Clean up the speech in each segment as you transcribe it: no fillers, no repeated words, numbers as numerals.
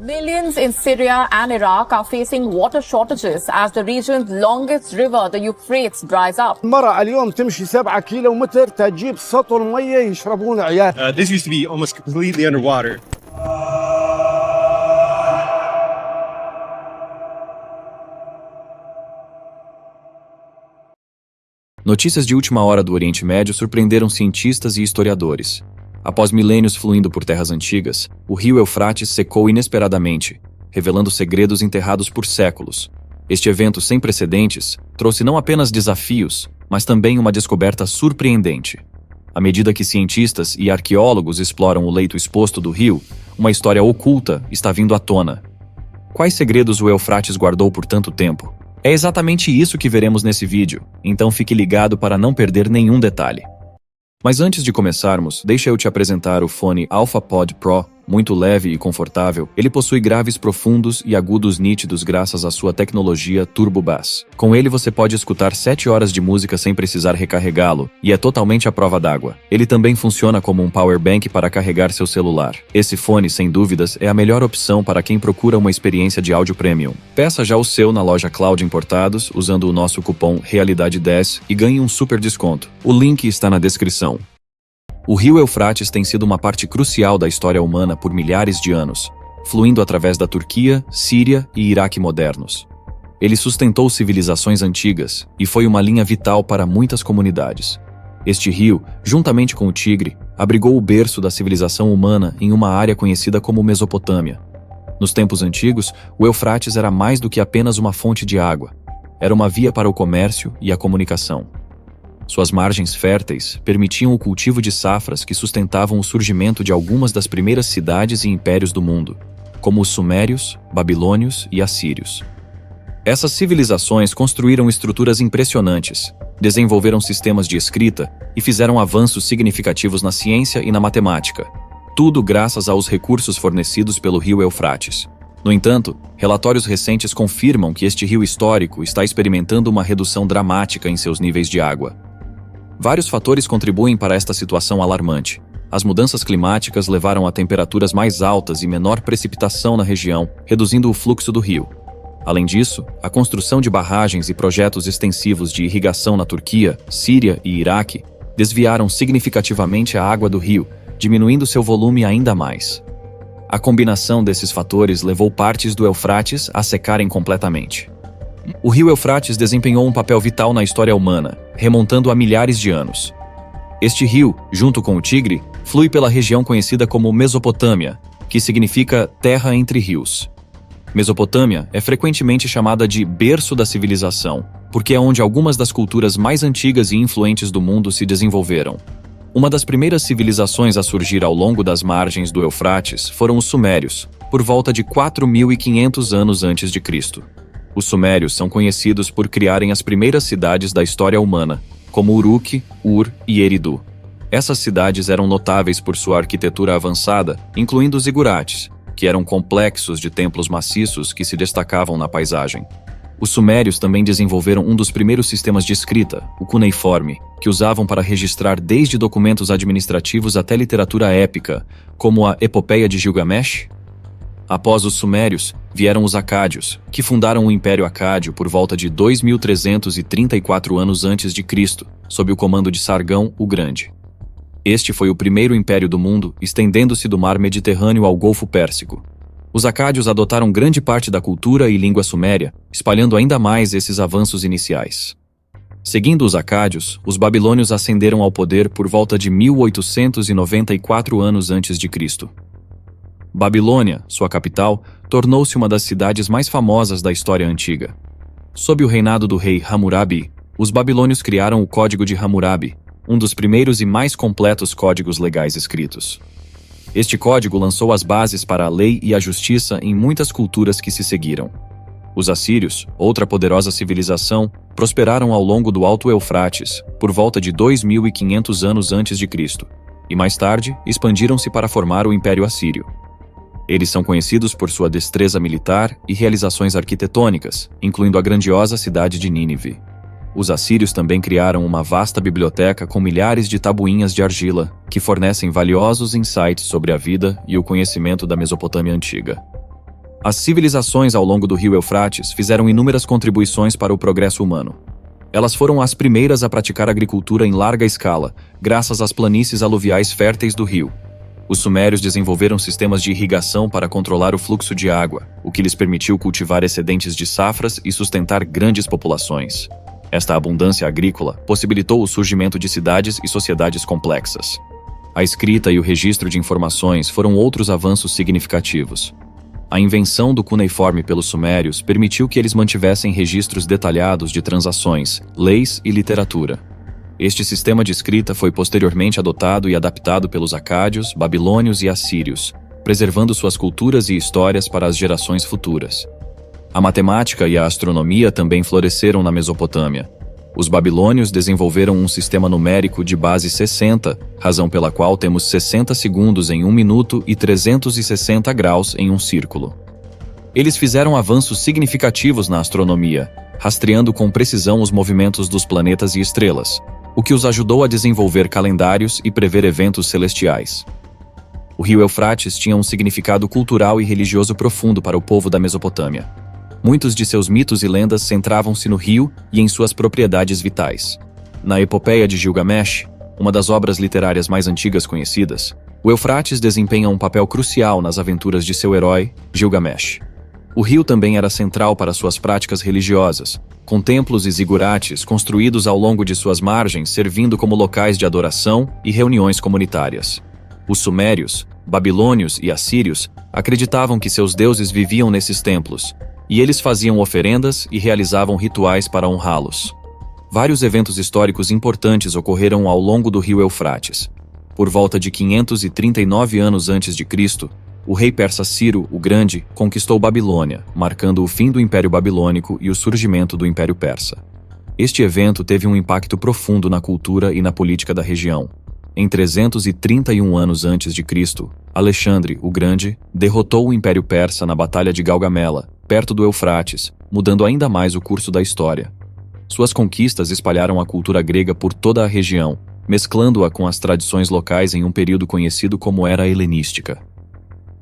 Millions in Syria and Iraq are facing water shortages as the region's longest river, the Euphrates, dries up. المرأة اليوم تمشي 7 كيلومتر تجيب سطل مية يشربون عيال. This used to be almost completely underwater. Notícias de última hora do Oriente Médio surpreenderam cientistas e historiadores. Após milênios fluindo por terras antigas, o rio Eufrates secou inesperadamente, revelando segredos enterrados por séculos. Este evento sem precedentes trouxe não apenas desafios, mas também uma descoberta surpreendente. À medida que cientistas e arqueólogos exploram o leito exposto do rio, uma história oculta está vindo à tona. Quais segredos o Eufrates guardou por tanto tempo? É exatamente isso que veremos nesse vídeo, então fique ligado para não perder nenhum detalhe. Mas antes de começarmos, deixa eu te apresentar o fone AlphaPod Pro. Muito leve e confortável, ele possui graves profundos e agudos nítidos graças à sua tecnologia Turbo Bass. Com ele você pode escutar 7 horas de música sem precisar recarregá-lo, e é totalmente à prova d'água. Ele também funciona como um power bank para carregar seu celular. Esse fone, sem dúvidas, é a melhor opção para quem procura uma experiência de áudio premium. Peça já o seu na loja Cloud Importados, usando o nosso cupom REALIDADE10 e ganhe um super desconto. O link está na descrição. O rio Eufrates tem sido uma parte crucial da história humana por milhares de anos, fluindo através da Turquia, Síria e Iraque modernos. Ele sustentou civilizações antigas e foi uma linha vital para muitas comunidades. Este rio, juntamente com o Tigre, abrigou o berço da civilização humana em uma área conhecida como Mesopotâmia. Nos tempos antigos, o Eufrates era mais do que apenas uma fonte de água. Era uma via para o comércio e a comunicação. Suas margens férteis permitiam o cultivo de safras que sustentavam o surgimento de algumas das primeiras cidades e impérios do mundo, como os sumérios, babilônios e assírios. Essas civilizações construíram estruturas impressionantes, desenvolveram sistemas de escrita e fizeram avanços significativos na ciência e na matemática, tudo graças aos recursos fornecidos pelo rio Eufrates. No entanto, relatórios recentes confirmam que este rio histórico está experimentando uma redução dramática em seus níveis de água. Vários fatores contribuem para esta situação alarmante. As mudanças climáticas levaram a temperaturas mais altas e menor precipitação na região, reduzindo o fluxo do rio. Além disso, a construção de barragens e projetos extensivos de irrigação na Turquia, Síria e Iraque desviaram significativamente a água do rio, diminuindo seu volume ainda mais. A combinação desses fatores levou partes do Eufrates a secarem completamente. O rio Eufrates desempenhou um papel vital na história humana, remontando a milhares de anos. Este rio, junto com o Tigre, flui pela região conhecida como Mesopotâmia, que significa terra entre rios. Mesopotâmia é frequentemente chamada de berço da civilização, porque é onde algumas das culturas mais antigas e influentes do mundo se desenvolveram. Uma das primeiras civilizações a surgir ao longo das margens do Eufrates foram os Sumérios, por volta de 4.500 anos antes de Cristo. Os Sumérios são conhecidos por criarem as primeiras cidades da história humana, como Uruk, Ur e Eridu. Essas cidades eram notáveis por sua arquitetura avançada, incluindo os zigurates, que eram complexos de templos maciços que se destacavam na paisagem. Os Sumérios também desenvolveram um dos primeiros sistemas de escrita, o cuneiforme, que usavam para registrar desde documentos administrativos até literatura épica, como a Epopeia de Gilgamesh. Após os Sumérios, vieram os Acádios, que fundaram o Império Acádio por volta de 2334 anos antes de Cristo, sob o comando de Sargão o Grande. Este foi o primeiro império do mundo, estendendo-se do mar Mediterrâneo ao Golfo Pérsico. Os Acádios adotaram grande parte da cultura e língua suméria, espalhando ainda mais esses avanços iniciais. Seguindo os Acádios, os babilônios ascenderam ao poder por volta de 1894 anos antes de Cristo. Babilônia, sua capital, tornou-se uma das cidades mais famosas da história antiga. Sob o reinado do rei Hammurabi, os babilônios criaram o Código de Hammurabi, um dos primeiros e mais completos códigos legais escritos. Este código lançou as bases para a lei e a justiça em muitas culturas que se seguiram. Os assírios, outra poderosa civilização, prosperaram ao longo do Alto Eufrates, por volta de 2.500 anos antes de Cristo, e mais tarde expandiram-se para formar o Império Assírio. Eles são conhecidos por sua destreza militar e realizações arquitetônicas, incluindo a grandiosa cidade de Nínive. Os assírios também criaram uma vasta biblioteca com milhares de tabuinhas de argila, que fornecem valiosos insights sobre a vida e o conhecimento da Mesopotâmia antiga. As civilizações ao longo do rio Eufrates fizeram inúmeras contribuições para o progresso humano. Elas foram as primeiras a praticar agricultura em larga escala, graças às planícies aluviais férteis do rio. Os sumérios desenvolveram sistemas de irrigação para controlar o fluxo de água, o que lhes permitiu cultivar excedentes de safras e sustentar grandes populações. Esta abundância agrícola possibilitou o surgimento de cidades e sociedades complexas. A escrita e o registro de informações foram outros avanços significativos. A invenção do cuneiforme pelos sumérios permitiu que eles mantivessem registros detalhados de transações, leis e literatura. Este sistema de escrita foi posteriormente adotado e adaptado pelos acádios, babilônios e assírios, preservando suas culturas e histórias para as gerações futuras. A matemática e a astronomia também floresceram na Mesopotâmia. Os babilônios desenvolveram um sistema numérico de base 60, razão pela qual temos 60 segundos em 1 minuto e 360 graus em um círculo. Eles fizeram avanços significativos na astronomia, rastreando com precisão os movimentos dos planetas e estrelas, o que os ajudou a desenvolver calendários e prever eventos celestiais. O rio Eufrates tinha um significado cultural e religioso profundo para o povo da Mesopotâmia. Muitos de seus mitos e lendas centravam-se no rio e em suas propriedades vitais. Na Epopeia de Gilgamesh, uma das obras literárias mais antigas conhecidas, o Eufrates desempenha um papel crucial nas aventuras de seu herói, Gilgamesh. O rio também era central para suas práticas religiosas, com templos e zigurates construídos ao longo de suas margens servindo como locais de adoração e reuniões comunitárias. Os sumérios, babilônios e assírios acreditavam que seus deuses viviam nesses templos, e eles faziam oferendas e realizavam rituais para honrá-los. Vários eventos históricos importantes ocorreram ao longo do rio Eufrates. Por volta de 539 anos antes de Cristo, o rei persa Ciro, o Grande, conquistou Babilônia, marcando o fim do Império Babilônico e o surgimento do Império Persa. Este evento teve um impacto profundo na cultura e na política da região. Em 331 anos antes de Cristo, Alexandre, o Grande, derrotou o Império Persa na Batalha de Gaugamela, perto do Eufrates, mudando ainda mais o curso da história. Suas conquistas espalharam a cultura grega por toda a região, mesclando-a com as tradições locais em um período conhecido como Era Helenística.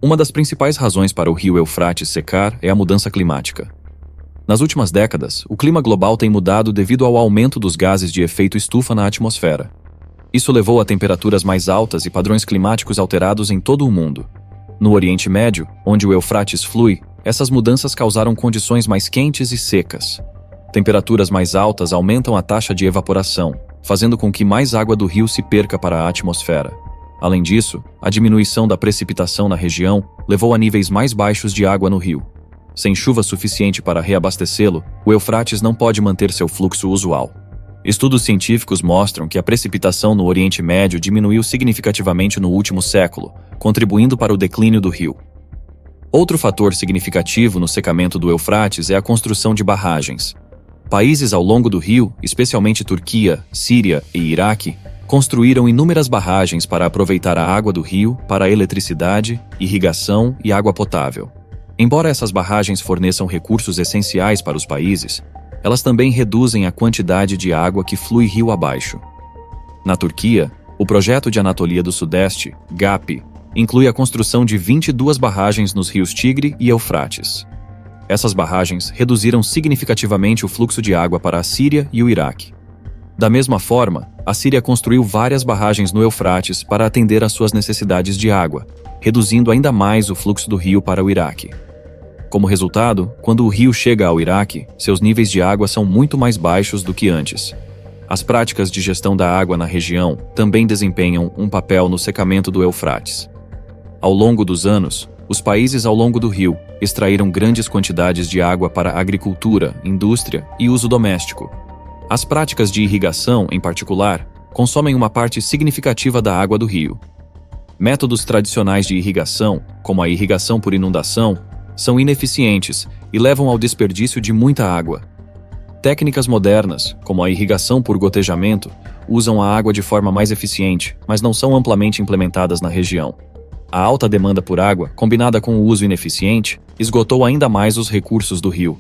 Uma das principais razões para o rio Eufrates secar é a mudança climática. Nas últimas décadas, o clima global tem mudado devido ao aumento dos gases de efeito estufa na atmosfera. Isso levou a temperaturas mais altas e padrões climáticos alterados em todo o mundo. No Oriente Médio, onde o Eufrates flui, essas mudanças causaram condições mais quentes e secas. Temperaturas mais altas aumentam a taxa de evaporação, fazendo com que mais água do rio se perca para a atmosfera. Além disso, a diminuição da precipitação na região levou a níveis mais baixos de água no rio. Sem chuva suficiente para reabastecê-lo, o Eufrates não pode manter seu fluxo usual. Estudos científicos mostram que a precipitação no Oriente Médio diminuiu significativamente no último século, contribuindo para o declínio do rio. Outro fator significativo no secamento do Eufrates é a construção de barragens. Países ao longo do rio, especialmente Turquia, Síria e Iraque, construíram inúmeras barragens para aproveitar a água do rio para eletricidade, irrigação e água potável. Embora essas barragens forneçam recursos essenciais para os países, elas também reduzem a quantidade de água que flui rio abaixo. Na Turquia, o projeto de Anatolia do Sudeste, GAP, inclui a construção de 22 barragens nos rios Tigre e Eufrates. Essas barragens reduziram significativamente o fluxo de água para a Síria e o Iraque. Da mesma forma, a Síria construiu várias barragens no Eufrates para atender às suas necessidades de água, reduzindo ainda mais o fluxo do rio para o Iraque. Como resultado, quando o rio chega ao Iraque, seus níveis de água são muito mais baixos do que antes. As práticas de gestão da água na região também desempenham um papel no secamento do Eufrates. Ao longo dos anos, os países ao longo do rio extraíram grandes quantidades de água para agricultura, indústria e uso doméstico. As práticas de irrigação, em particular, consomem uma parte significativa da água do rio. Métodos tradicionais de irrigação, como a irrigação por inundação, são ineficientes e levam ao desperdício de muita água. Técnicas modernas, como a irrigação por gotejamento, usam a água de forma mais eficiente, mas não são amplamente implementadas na região. A alta demanda por água, combinada com o uso ineficiente, esgotou ainda mais os recursos do rio.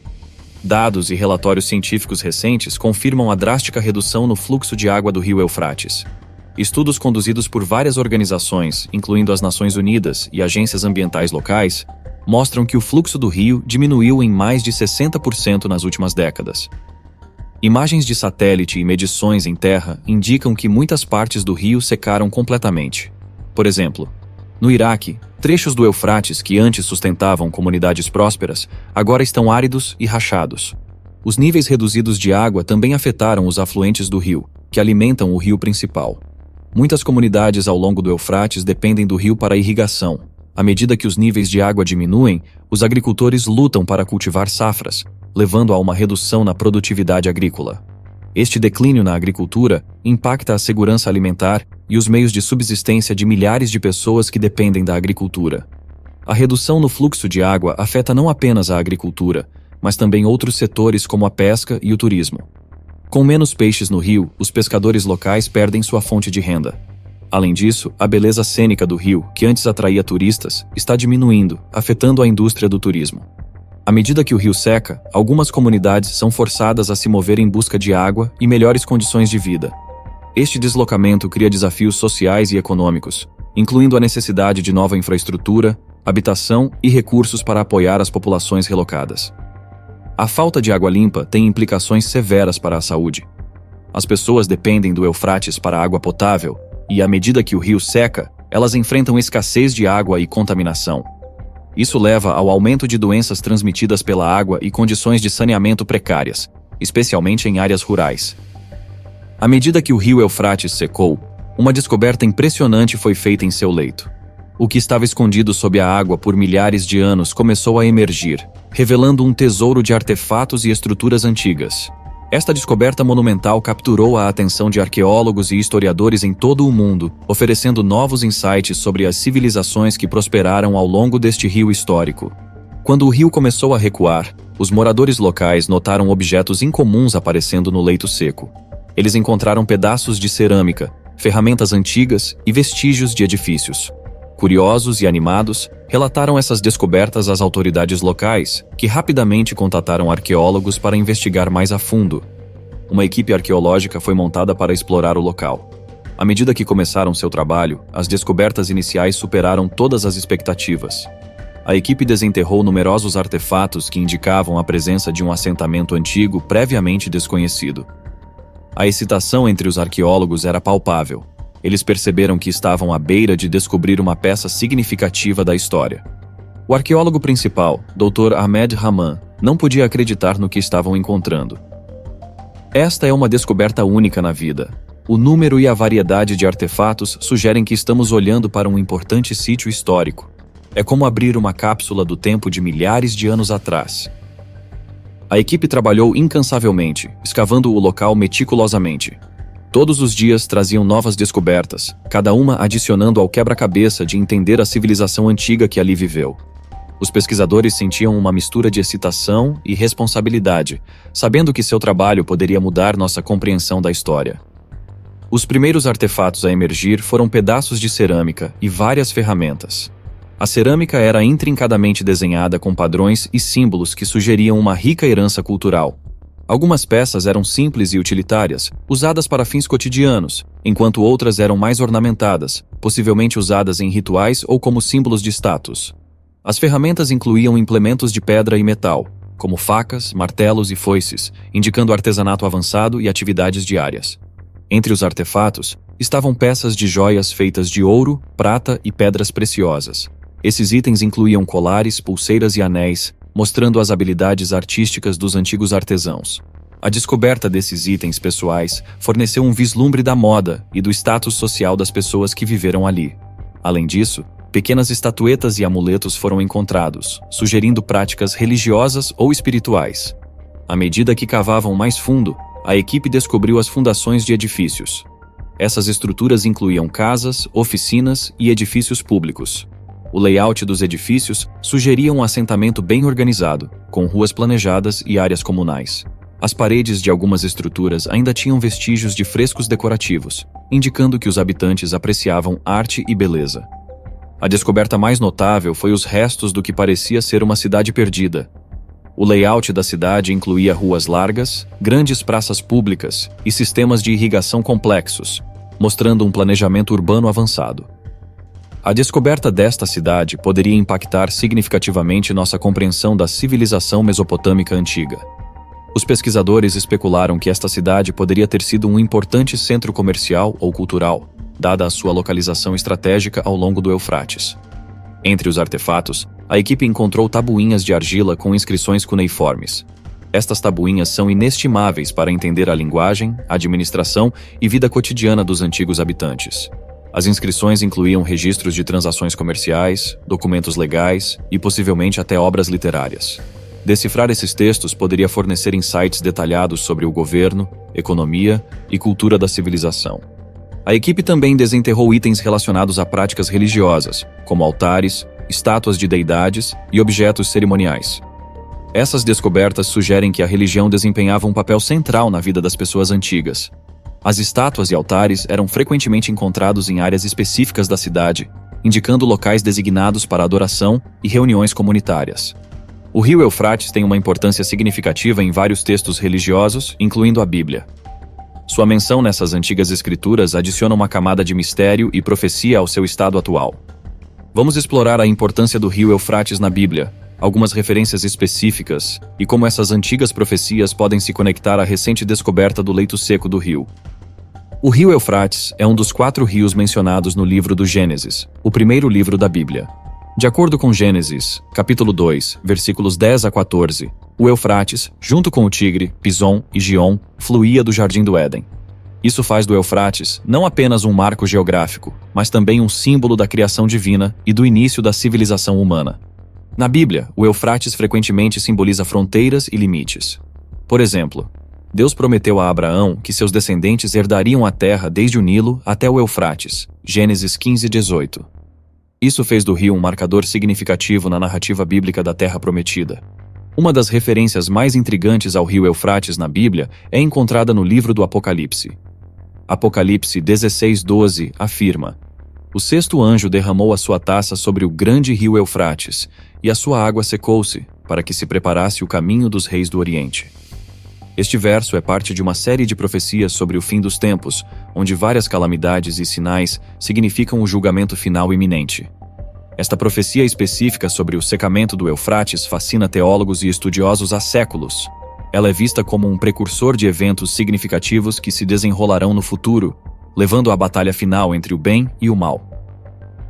Dados e relatórios científicos recentes confirmam a drástica redução no fluxo de água do rio Eufrates. Estudos conduzidos por várias organizações, incluindo as Nações Unidas e agências ambientais locais, mostram que o fluxo do rio diminuiu em mais de 60% nas últimas décadas. Imagens de satélite e medições em terra indicam que muitas partes do rio secaram completamente. Por exemplo, no Iraque, trechos do Eufrates que antes sustentavam comunidades prósperas agora estão áridos e rachados. Os níveis reduzidos de água também afetaram os afluentes do rio, que alimentam o rio principal. Muitas comunidades ao longo do Eufrates dependem do rio para a irrigação. À medida que os níveis de água diminuem, os agricultores lutam para cultivar safras, levando a uma redução na produtividade agrícola. Este declínio na agricultura impacta a segurança alimentar e os meios de subsistência de milhares de pessoas que dependem da agricultura. A redução no fluxo de água afeta não apenas a agricultura, mas também outros setores como a pesca e o turismo. Com menos peixes no rio, os pescadores locais perdem sua fonte de renda. Além disso, a beleza cênica do rio, que antes atraía turistas, está diminuindo, afetando a indústria do turismo. À medida que o rio seca, algumas comunidades são forçadas a se mover em busca de água e melhores condições de vida. Este deslocamento cria desafios sociais e econômicos, incluindo a necessidade de nova infraestrutura, habitação e recursos para apoiar as populações relocadas. A falta de água limpa tem implicações severas para a saúde. As pessoas dependem do Eufrates para a água potável, e à medida que o rio seca, elas enfrentam escassez de água e contaminação. Isso leva ao aumento de doenças transmitidas pela água e condições de saneamento precárias, especialmente em áreas rurais. À medida que o rio Eufrates secou, uma descoberta impressionante foi feita em seu leito. O que estava escondido sob a água por milhares de anos começou a emergir, revelando um tesouro de artefatos e estruturas antigas. Esta descoberta monumental capturou a atenção de arqueólogos e historiadores em todo o mundo, oferecendo novos insights sobre as civilizações que prosperaram ao longo deste rio histórico. Quando o rio começou a recuar, os moradores locais notaram objetos incomuns aparecendo no leito seco. Eles encontraram pedaços de cerâmica, ferramentas antigas e vestígios de edifícios. Curiosos e animados, relataram essas descobertas às autoridades locais, que rapidamente contataram arqueólogos para investigar mais a fundo. Uma equipe arqueológica foi montada para explorar o local. À medida que começaram seu trabalho, as descobertas iniciais superaram todas as expectativas. A equipe desenterrou numerosos artefatos que indicavam a presença de um assentamento antigo previamente desconhecido. A excitação entre os arqueólogos era palpável. Eles perceberam que estavam à beira de descobrir uma peça significativa da história. O arqueólogo principal, Dr. Ahmed Rahman, não podia acreditar no que estavam encontrando. Esta é uma descoberta única na vida. O número e a variedade de artefatos sugerem que estamos olhando para um importante sítio histórico. É como abrir uma cápsula do tempo de milhares de anos atrás. A equipe trabalhou incansavelmente, escavando o local meticulosamente. Todos os dias traziam novas descobertas, cada uma adicionando ao quebra-cabeça de entender a civilização antiga que ali viveu. Os pesquisadores sentiam uma mistura de excitação e responsabilidade, sabendo que seu trabalho poderia mudar nossa compreensão da história. Os primeiros artefatos a emergir foram pedaços de cerâmica e várias ferramentas. A cerâmica era intrincadamente desenhada com padrões e símbolos que sugeriam uma rica herança cultural. Algumas peças eram simples e utilitárias, usadas para fins cotidianos, enquanto outras eram mais ornamentadas, possivelmente usadas em rituais ou como símbolos de status. As ferramentas incluíam implementos de pedra e metal, como facas, martelos e foices, indicando artesanato avançado e atividades diárias. Entre os artefatos, estavam peças de joias feitas de ouro, prata e pedras preciosas. Esses itens incluíam colares, pulseiras e anéis, mostrando as habilidades artísticas dos antigos artesãos. A descoberta desses itens pessoais forneceu um vislumbre da moda e do status social das pessoas que viveram ali. Além disso, pequenas estatuetas e amuletos foram encontrados, sugerindo práticas religiosas ou espirituais. À medida que cavavam mais fundo, a equipe descobriu as fundações de edifícios. Essas estruturas incluíam casas, oficinas e edifícios públicos. O layout dos edifícios sugeria um assentamento bem organizado, com ruas planejadas e áreas comunais. As paredes de algumas estruturas ainda tinham vestígios de frescos decorativos, indicando que os habitantes apreciavam arte e beleza. A descoberta mais notável foi os restos do que parecia ser uma cidade perdida. O layout da cidade incluía ruas largas, grandes praças públicas e sistemas de irrigação complexos, mostrando um planejamento urbano avançado. A descoberta desta cidade poderia impactar significativamente nossa compreensão da civilização mesopotâmica antiga. Os pesquisadores especularam que esta cidade poderia ter sido um importante centro comercial ou cultural, dada a sua localização estratégica ao longo do Eufrates. Entre os artefatos, a equipe encontrou tabuinhas de argila com inscrições cuneiformes. Estas tabuinhas são inestimáveis para entender a linguagem, administração e vida cotidiana dos antigos habitantes. As inscrições incluíam registros de transações comerciais, documentos legais e possivelmente até obras literárias. Decifrar esses textos poderia fornecer insights detalhados sobre o governo, economia e cultura da civilização. A equipe também desenterrou itens relacionados a práticas religiosas, como altares, estátuas de deidades e objetos cerimoniais. Essas descobertas sugerem que a religião desempenhava um papel central na vida das pessoas antigas. As estátuas e altares eram frequentemente encontrados em áreas específicas da cidade, indicando locais designados para adoração e reuniões comunitárias. O rio Eufrates tem uma importância significativa em vários textos religiosos, incluindo a Bíblia. Sua menção nessas antigas escrituras adiciona uma camada de mistério e profecia ao seu estado atual. Vamos explorar a importância do rio Eufrates na Bíblia, algumas referências específicas e como essas antigas profecias podem se conectar à recente descoberta do leito seco do rio. O rio Eufrates é um dos 4 rios mencionados no livro do Gênesis, o primeiro livro da Bíblia. De acordo com Gênesis, capítulo 2, versículos 10 a 14, o Eufrates, junto com o Tigre, Pison e Gion, fluía do Jardim do Éden. Isso faz do Eufrates não apenas um marco geográfico, mas também um símbolo da criação divina e do início da civilização humana. Na Bíblia, o Eufrates frequentemente simboliza fronteiras e limites. Por exemplo, Deus prometeu a Abraão que seus descendentes herdariam a terra desde o Nilo até o Eufrates, Gênesis 15:18. Isso fez do rio um marcador significativo na narrativa bíblica da Terra Prometida. Uma das referências mais intrigantes ao rio Eufrates na Bíblia é encontrada no livro do Apocalipse. Apocalipse 16:12 afirma: "O 6º anjo derramou a sua taça sobre o grande rio Eufrates, e a sua água secou-se, para que se preparasse o caminho dos reis do Oriente." Este verso é parte de uma série de profecias sobre o fim dos tempos, onde várias calamidades e sinais significam o julgamento final iminente. Esta profecia específica sobre o secamento do Eufrates fascina teólogos e estudiosos há séculos. Ela é vista como um precursor de eventos significativos que se desenrolarão no futuro, levando à batalha final entre o bem e o mal.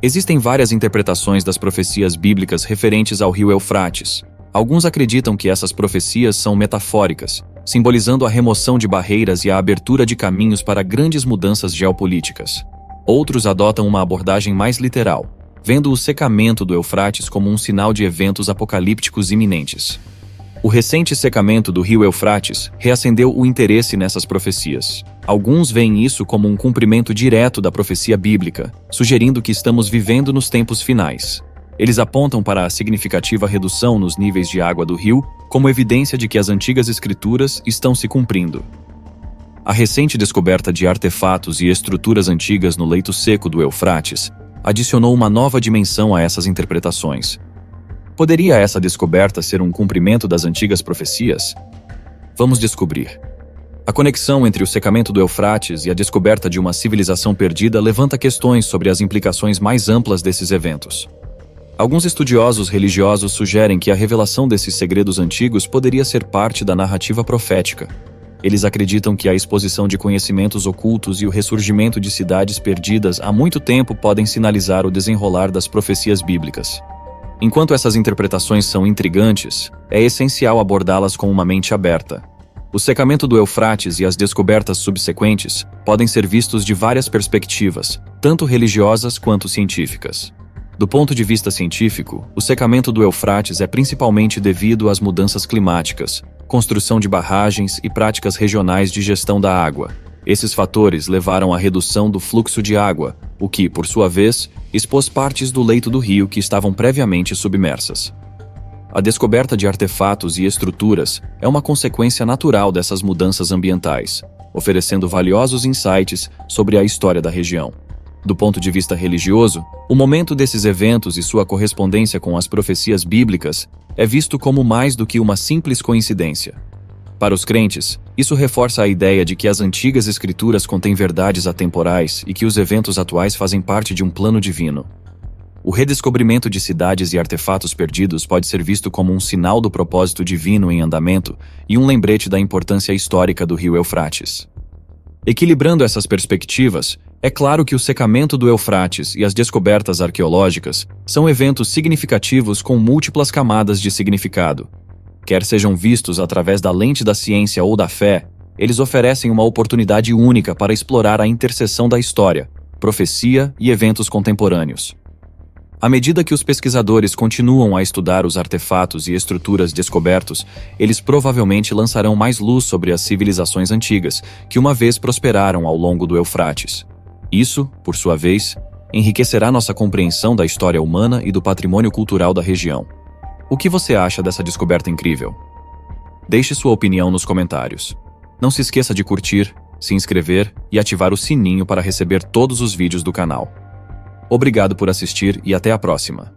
Existem várias interpretações das profecias bíblicas referentes ao rio Eufrates. Alguns acreditam que essas profecias são metafóricas, simbolizando a remoção de barreiras e a abertura de caminhos para grandes mudanças geopolíticas. Outros adotam uma abordagem mais literal, vendo o secamento do Eufrates como um sinal de eventos apocalípticos iminentes. O recente secamento do rio Eufrates reacendeu o interesse nessas profecias. Alguns veem isso como um cumprimento direto da profecia bíblica, sugerindo que estamos vivendo nos tempos finais. Eles apontam para a significativa redução nos níveis de água do rio como evidência de que as antigas escrituras estão se cumprindo. A recente descoberta de artefatos e estruturas antigas no leito seco do Eufrates adicionou uma nova dimensão a essas interpretações. Poderia essa descoberta ser um cumprimento das antigas profecias? Vamos descobrir. A conexão entre o secamento do Eufrates e a descoberta de uma civilização perdida levanta questões sobre as implicações mais amplas desses eventos. Alguns estudiosos religiosos sugerem que a revelação desses segredos antigos poderia ser parte da narrativa profética. Eles acreditam que a exposição de conhecimentos ocultos e o ressurgimento de cidades perdidas há muito tempo podem sinalizar o desenrolar das profecias bíblicas. Enquanto essas interpretações são intrigantes, é essencial abordá-las com uma mente aberta. O secamento do Eufrates e as descobertas subsequentes podem ser vistos de várias perspectivas, tanto religiosas quanto científicas. Do ponto de vista científico, o secamento do Eufrates é principalmente devido às mudanças climáticas, construção de barragens e práticas regionais de gestão da água. Esses fatores levaram à redução do fluxo de água, o que, por sua vez, expôs partes do leito do rio que estavam previamente submersas. A descoberta de artefatos e estruturas é uma consequência natural dessas mudanças ambientais, oferecendo valiosos insights sobre a história da região. Do ponto de vista religioso, o momento desses eventos e sua correspondência com as profecias bíblicas é visto como mais do que uma simples coincidência. Para os crentes, isso reforça a ideia de que as antigas escrituras contêm verdades atemporais e que os eventos atuais fazem parte de um plano divino. O redescobrimento de cidades e artefatos perdidos pode ser visto como um sinal do propósito divino em andamento e um lembrete da importância histórica do rio Eufrates. Equilibrando essas perspectivas, é claro que o secamento do Eufrates e as descobertas arqueológicas são eventos significativos com múltiplas camadas de significado. Quer sejam vistos através da lente da ciência ou da fé, eles oferecem uma oportunidade única para explorar a interseção da história, profecia e eventos contemporâneos. À medida que os pesquisadores continuam a estudar os artefatos e estruturas descobertos, eles provavelmente lançarão mais luz sobre as civilizações antigas, que uma vez prosperaram ao longo do Eufrates. Isso, por sua vez, enriquecerá nossa compreensão da história humana e do patrimônio cultural da região. O que você acha dessa descoberta incrível? Deixe sua opinião nos comentários. Não se esqueça de curtir, se inscrever e ativar o sininho para receber todos os vídeos do canal. Obrigado por assistir e até a próxima.